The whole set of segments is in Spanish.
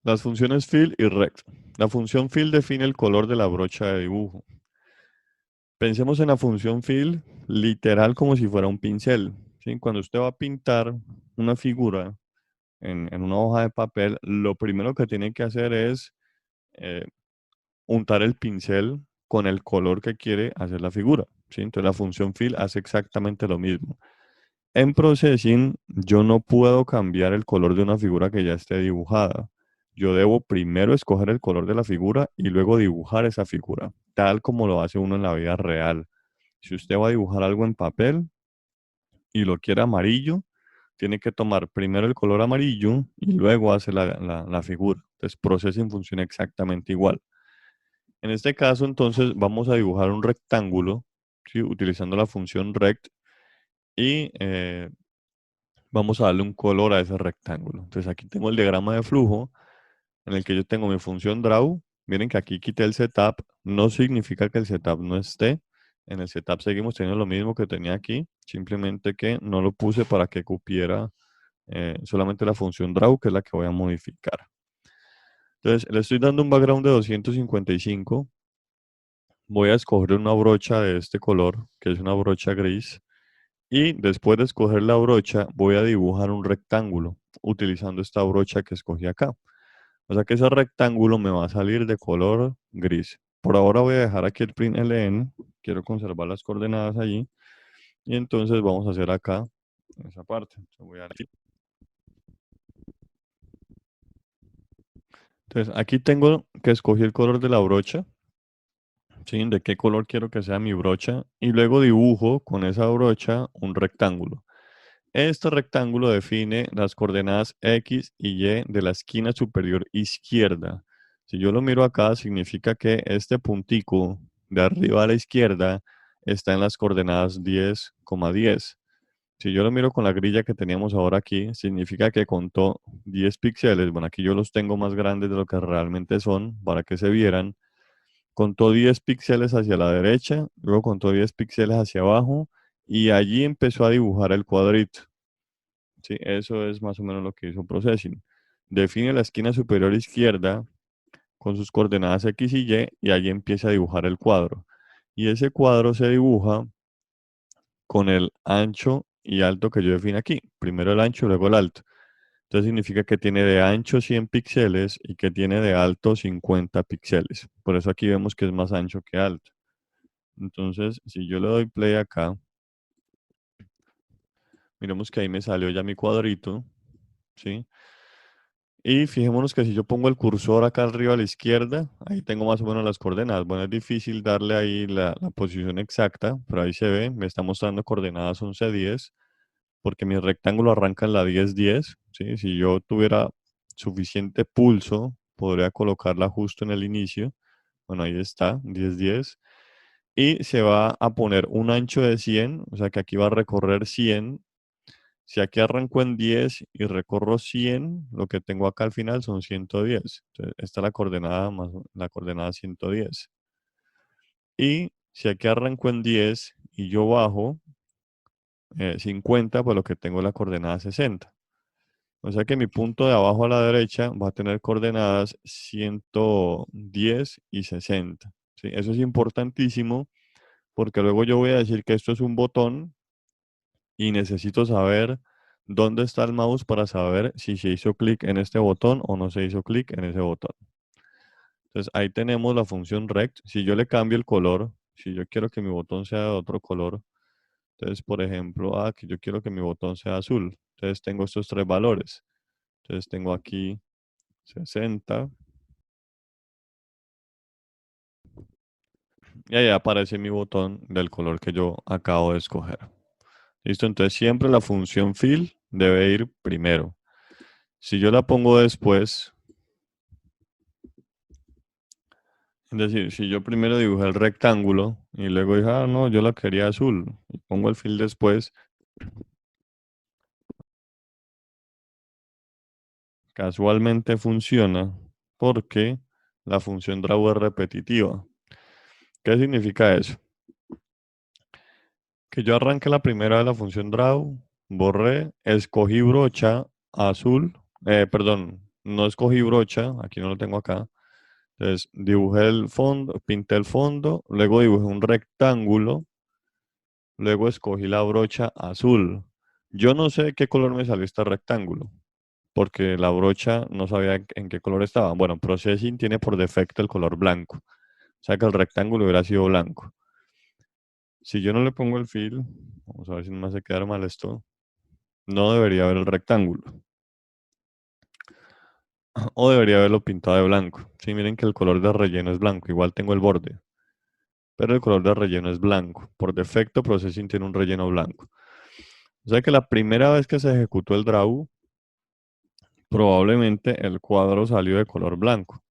Las funciones fill y rect. La función fill define el color de la brocha de dibujo. Pensemos en la función fill literal como si fuera un pincel, ¿sí? Cuando usted va a pintar una figura en una hoja de papel, lo primero que tiene que hacer es eh, untar el pincel con el color que quiere hacer la figura, ¿sí? Entonces la función fill hace exactamente lo mismo. En Processing, yo no puedo cambiar el color de una figura que ya esté dibujada. Yo debo primero escoger el color de la figura y luego dibujar esa figura, tal como lo hace uno en la vida real. Si usted va a dibujar algo en papel y lo quiere amarillo, tiene que tomar primero el color amarillo y luego hace la figura. Entonces, Processing funciona exactamente igual. En este caso, entonces, vamos a dibujar un rectángulo, ¿sí? Utilizando la función rect y vamos a darle un color a ese rectángulo. Entonces aquí tengo el diagrama de flujo en el que yo tengo mi función draw. Miren que aquí quité el setup. No significa que el setup no esté. En el setup seguimos teniendo lo mismo que tenía aquí. Simplemente que no lo puse para que cupiera solamente la función draw, que es la que voy a modificar. Entonces le estoy dando un background de 255. Voy a escoger una brocha de este color, que es una brocha gris. Y después de escoger la brocha, voy a dibujar un rectángulo utilizando esta brocha que escogí acá. O sea que ese rectángulo me va a salir de color gris. Por ahora voy a dejar aquí el print ln. Quiero conservar las coordenadas allí. Y entonces vamos a hacer acá esa parte. Entonces aquí tengo que escoger el color de la brocha. ¿Sí? De qué color quiero que sea mi brocha. Y luego dibujo con esa brocha un rectángulo. Este rectángulo define las coordenadas X y Y de la esquina superior izquierda. Si yo lo miro acá, significa que este puntico de arriba a la izquierda está en las coordenadas 10,10. Si yo lo miro con la grilla que teníamos ahora aquí, significa que contó 10 píxeles. Bueno, aquí yo los tengo más grandes de lo que realmente son para que se vieran. Contó 10 píxeles hacia la derecha, luego contó 10 píxeles hacia abajo y allí empezó a dibujar el cuadrito. Sí, eso es más o menos lo que hizo Processing. Define la esquina superior izquierda con sus coordenadas X y allí empieza a dibujar el cuadro. Y ese cuadro se dibuja con el ancho y alto que yo defino aquí. Primero el ancho, luego el alto. Entonces significa que tiene de ancho 100 píxeles y que tiene de alto 50 píxeles. Por eso aquí vemos que es más ancho que alto. Entonces, si yo le doy play acá, miremos que ahí me salió ya mi cuadrito, ¿sí? Y fijémonos que si yo pongo el cursor acá arriba a la izquierda, ahí tengo más o menos las coordenadas. Bueno, es difícil darle ahí la posición exacta, pero ahí se ve, me está mostrando coordenadas 11,10, porque mi rectángulo arranca en la 10,10, ¿sí? Si yo tuviera suficiente pulso, podría colocarla justo en el inicio. Bueno, ahí está, 10,10. Y se va a poner un ancho de 100, o sea que aquí va a recorrer 100. Si aquí arranco en 10 y recorro 100, lo que tengo acá al final son 110. Entonces, esta es la coordenada más la coordenada 110. Y si aquí arranco en 10 y yo bajo 50, pues lo que tengo es la coordenada 60. O sea que mi punto de abajo a la derecha va a tener coordenadas 110 y 60. ¿Sí? Eso es importantísimo porque luego yo voy a decir que esto es un botón y necesito saber dónde está el mouse para saber si se hizo clic en este botón o no se hizo clic en ese botón. Entonces ahí tenemos la función rect. Si yo le cambio el color, si yo quiero que mi botón sea de otro color, entonces por ejemplo, aquí yo quiero que mi botón sea azul. Entonces tengo estos tres valores. Entonces tengo aquí 60 y ahí aparece mi botón del color que yo acabo de escoger. ¿Listo? Entonces siempre la función fill debe ir primero. Si yo la pongo después, es decir, si yo primero dibujé el rectángulo y luego dije, ah, no, yo la quería azul, y pongo el fill después, casualmente funciona porque la función draw es repetitiva. ¿Qué significa eso? Que yo arranqué la primera de la función draw, borré, escogí brocha azul, perdón, no escogí brocha, aquí no lo tengo acá. Entonces dibujé el fondo, pinté el fondo, luego dibujé un rectángulo, luego escogí la brocha azul. Yo no sé qué color me salió este rectángulo, porque la brocha no sabía en qué color estaba. Bueno, Processing tiene por defecto el color blanco, o sea que el rectángulo hubiera sido blanco. Si yo no le pongo el fill, vamos a ver si no me hace quedar mal esto, no debería haber el rectángulo. O debería haberlo pintado de blanco. Sí, miren que el color de relleno es blanco, igual tengo el borde, pero el color de relleno es blanco. Por defecto, Processing tiene un relleno blanco. O sea que la primera vez que se ejecutó el draw, probablemente el cuadro salió de color blanco.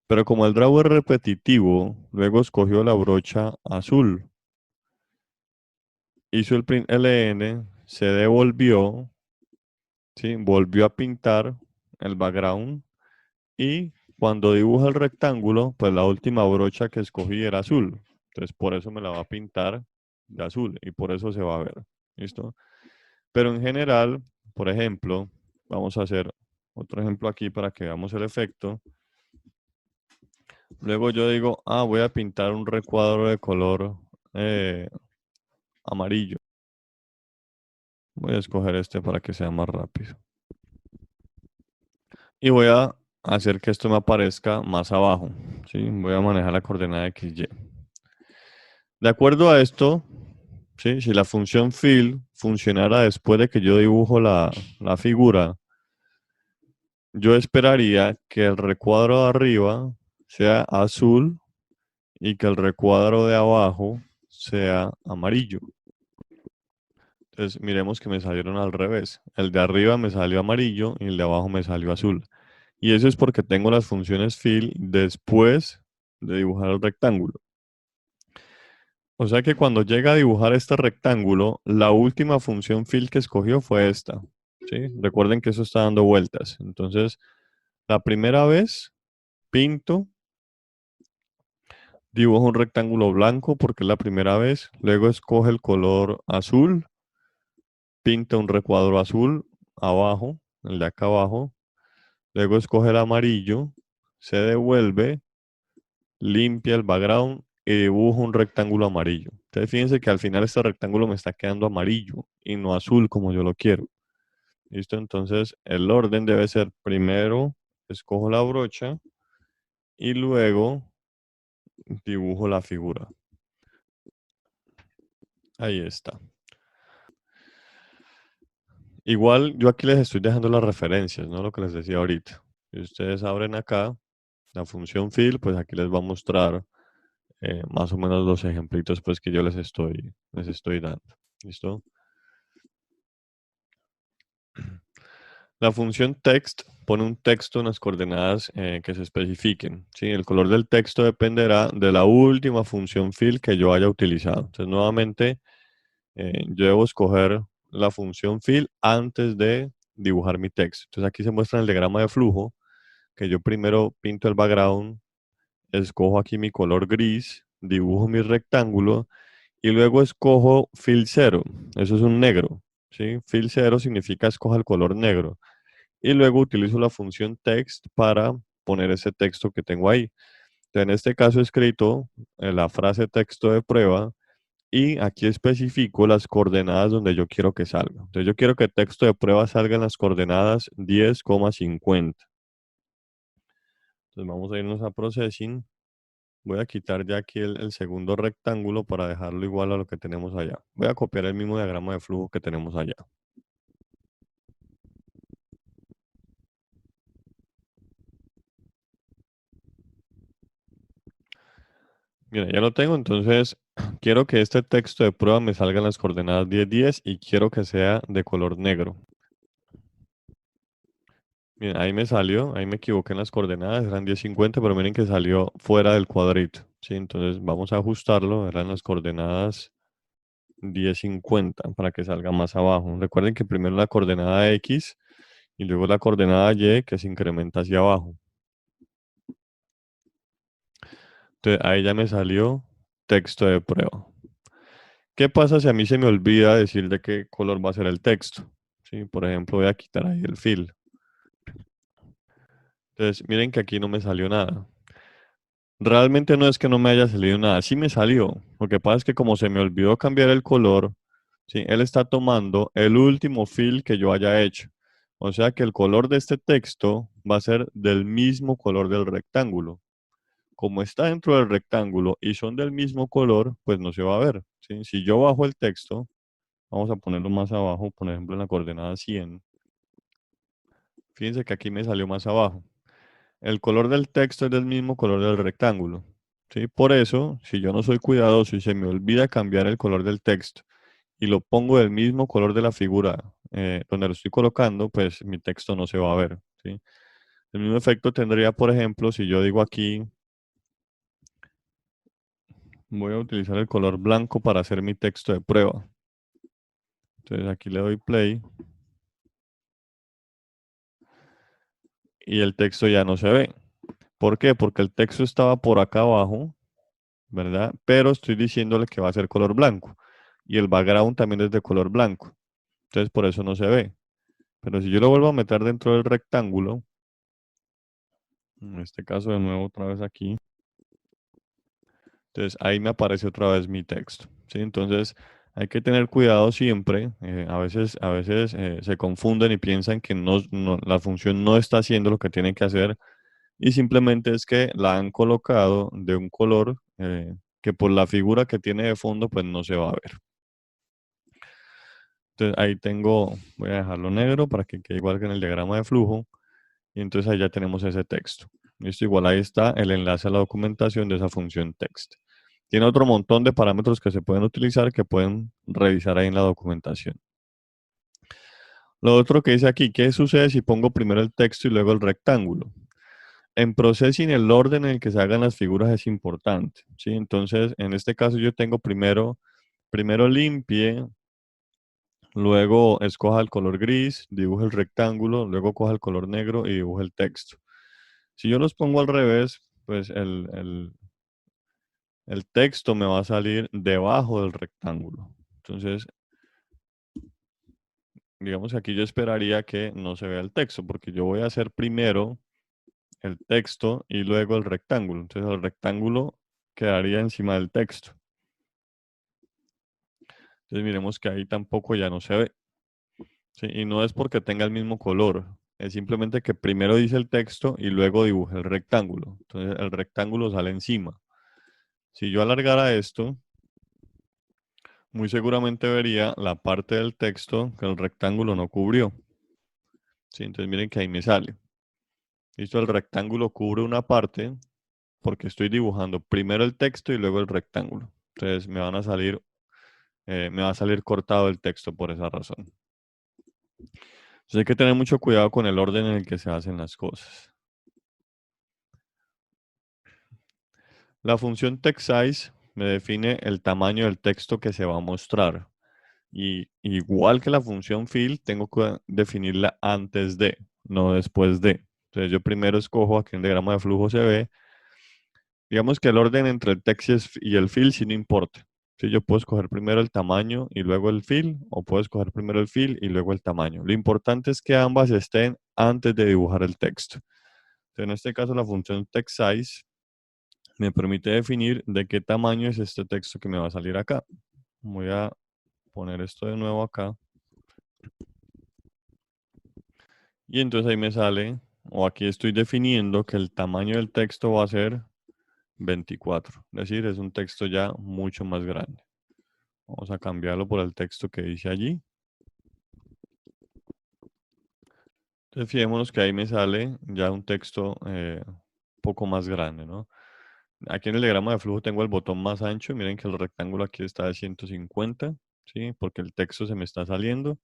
Pero como el draw es repetitivo, luego escogió la brocha azul. Hizo el print LN, se devolvió, ¿sí? Volvió a pintar el background y cuando dibuja el rectángulo, pues la última brocha que escogí era azul. Entonces por eso me la va a pintar de azul y por eso se va a ver. ¿Listo? Pero en general, por ejemplo, vamos a hacer otro ejemplo aquí para que veamos el efecto. Luego yo digo, voy a pintar un recuadro de color eh, amarillo. Voy a escoger este para que sea más rápido. Y voy a hacer que esto me aparezca más abajo. ¿Sí? Voy a manejar la coordenada XY. De acuerdo a esto, ¿sí? Si la función fill funcionara después de que yo dibujo la figura, yo esperaría que el recuadro de arriba sea azul y que el recuadro de abajo sea amarillo. Entonces, miremos que me salieron al revés. El de arriba me salió amarillo y el de abajo me salió azul. Y eso es porque tengo las funciones fill después de dibujar el rectángulo. O sea que cuando llega a dibujar este rectángulo, la última función fill que escogió fue esta. ¿Sí? Recuerden que eso está dando vueltas. Entonces, la primera vez pinto, dibujo un rectángulo blanco porque es la primera vez. Luego escoge el color azul, pinta un recuadro azul abajo, el de acá abajo. Luego escoge el amarillo, se devuelve, limpia el background y dibujo un rectángulo amarillo. Entonces fíjense que al final este rectángulo me está quedando amarillo y no azul como yo lo quiero. ¿Listo? Entonces el orden debe ser primero escojo la brocha y luego dibujo la figura. Ahí está. Igual yo aquí les estoy dejando las referencias, ¿no? Lo que les decía ahorita. Si ustedes abren acá la función fill, pues aquí les va a mostrar más o menos los ejemplitos pues que yo les estoy dando. ¿Listo? La función text pone un texto en las coordenadas que se especifiquen. ¿Sí? El color del texto dependerá de la última función fill que yo haya utilizado. Entonces, nuevamente, yo debo escoger la función fill antes de dibujar mi texto. Entonces, aquí se muestra el diagrama de flujo, que yo primero pinto el background, escojo aquí mi color gris, dibujo mi rectángulo y luego escojo fill 0. Eso es un negro. ¿Sí? Fill 0 significa escoja el color negro. Y luego utilizo la función text para poner ese texto que tengo ahí. Entonces, en este caso he escrito la frase texto de prueba y aquí especifico las coordenadas donde yo quiero que salga. Entonces yo quiero que el texto de prueba salga en las coordenadas 10,50. Entonces vamos a irnos a Processing. Voy a quitar ya aquí el segundo rectángulo para dejarlo igual a lo que tenemos allá. Voy a copiar el mismo diagrama de flujo que tenemos allá. Mira, ya lo tengo, entonces quiero que este texto de prueba me salga en las coordenadas 10, 10 y quiero que sea de color negro. Miren, ahí me salió, ahí me equivoqué en las coordenadas, eran 10,50, pero miren que salió fuera del cuadrito. ¿Sí? Entonces vamos a ajustarlo, eran las coordenadas 10,50 para que salga más abajo. Recuerden que primero la coordenada X y luego la coordenada Y que se incrementa hacia abajo. Entonces ahí ya me salió texto de prueba. ¿Qué pasa si a mí se me olvida decir de qué color va a ser el texto? ¿Sí? Por ejemplo, voy a quitar ahí el fill. Entonces, miren que aquí no me salió nada. Realmente no es que no me haya salido nada, sí me salió. Lo que pasa es que como se me olvidó cambiar el color, ¿sí? Él está tomando el último fill que yo haya hecho. O sea que el color de este texto va a ser del mismo color del rectángulo. Como está dentro del rectángulo y son del mismo color, pues no se va a ver, ¿sí? Si yo bajo el texto, vamos a ponerlo más abajo, por ejemplo en la coordenada 100. Fíjense que aquí me salió más abajo. El color del texto es del mismo color del rectángulo, ¿sí? Por eso, si yo no soy cuidadoso y se me olvida cambiar el color del texto y lo pongo del mismo color de la figura donde lo estoy colocando, pues mi texto no se va a ver, ¿sí? El mismo efecto tendría, por ejemplo, si yo digo aquí, voy a utilizar el color blanco para hacer mi texto de prueba. Entonces aquí le doy play y el texto ya no se ve. ¿Por qué? Porque el texto estaba por acá abajo, ¿verdad? Pero estoy diciéndole que va a ser color blanco. Y el background también es de color blanco. Entonces por eso no se ve. Pero si yo lo vuelvo a meter dentro del rectángulo, en este caso de nuevo otra vez aquí, entonces ahí me aparece otra vez mi texto, ¿sí? Entonces hay que tener cuidado siempre. A veces se confunden y piensan que la función no está haciendo lo que tiene que hacer y simplemente es que la han colocado de un color que por la figura que tiene de fondo pues no se va a ver. Entonces ahí tengo, voy a dejarlo negro para que quede igual que en el diagrama de flujo y entonces ahí ya tenemos ese texto. Listo, igual ahí está el enlace a la documentación de esa función text. Tiene otro montón de parámetros que se pueden utilizar que pueden revisar ahí en la documentación. Lo otro que dice aquí, ¿qué sucede si pongo primero el texto y luego el rectángulo? En Processing el orden en el que se hagan las figuras es importante, ¿sí? Entonces, en este caso yo tengo primero limpie, luego escoja el color gris, dibuje el rectángulo, luego coja el color negro y dibuje el texto. Si yo los pongo al revés, pues el texto me va a salir debajo del rectángulo. Entonces, digamos que aquí yo esperaría que no se vea el texto, porque yo voy a hacer primero el texto y luego el rectángulo. Entonces, el rectángulo quedaría encima del texto. Entonces miremos que ahí tampoco ya no se ve. ¿Sí? Y no es porque tenga el mismo color. Es simplemente que primero dice el texto y luego dibuje el rectángulo. Entonces el rectángulo sale encima. Si yo alargara esto, muy seguramente vería la parte del texto que el rectángulo no cubrió. ¿Sí? Entonces miren que ahí me sale. Listo, el rectángulo cubre una parte porque estoy dibujando primero el texto y luego el rectángulo. Entonces me va a salir cortado el texto por esa razón. Entonces hay que tener mucho cuidado con el orden en el que se hacen las cosas. La función textSize me define el tamaño del texto que se va a mostrar. Y igual que la función fill, tengo que definirla antes de, no después de. Entonces yo primero escojo, aquí en el diagrama de flujo se ve, digamos que el orden entre el text y el fill sí no importa. Si yo puedo escoger primero el tamaño y luego el fill, o puedo escoger primero el fill y luego el tamaño. Lo importante es que ambas estén antes de dibujar el texto. En este caso, la función textSize me permite definir de qué tamaño es este texto que me va a salir acá. Voy a poner esto de nuevo acá. Y entonces ahí me sale, o aquí estoy definiendo que el tamaño del texto va a ser 24. Es decir, es un texto ya mucho más grande. Vamos a cambiarlo por el texto que dice allí. Entonces fijémonos que ahí me sale ya un texto un poco más grande, ¿no? Aquí en el diagrama de flujo tengo el botón más ancho. Miren que el rectángulo aquí está de 150, ¿sí? Porque el texto se me está saliendo.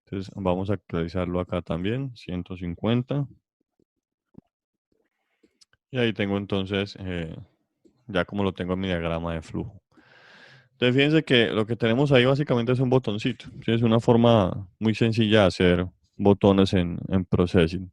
Entonces vamos a actualizarlo acá también, 150. Y ahí tengo entonces, ya como lo tengo en mi diagrama de flujo. Entonces fíjense que lo que tenemos ahí básicamente es un botoncito. ¿Sí? Es una forma muy sencilla de hacer botones en Processing.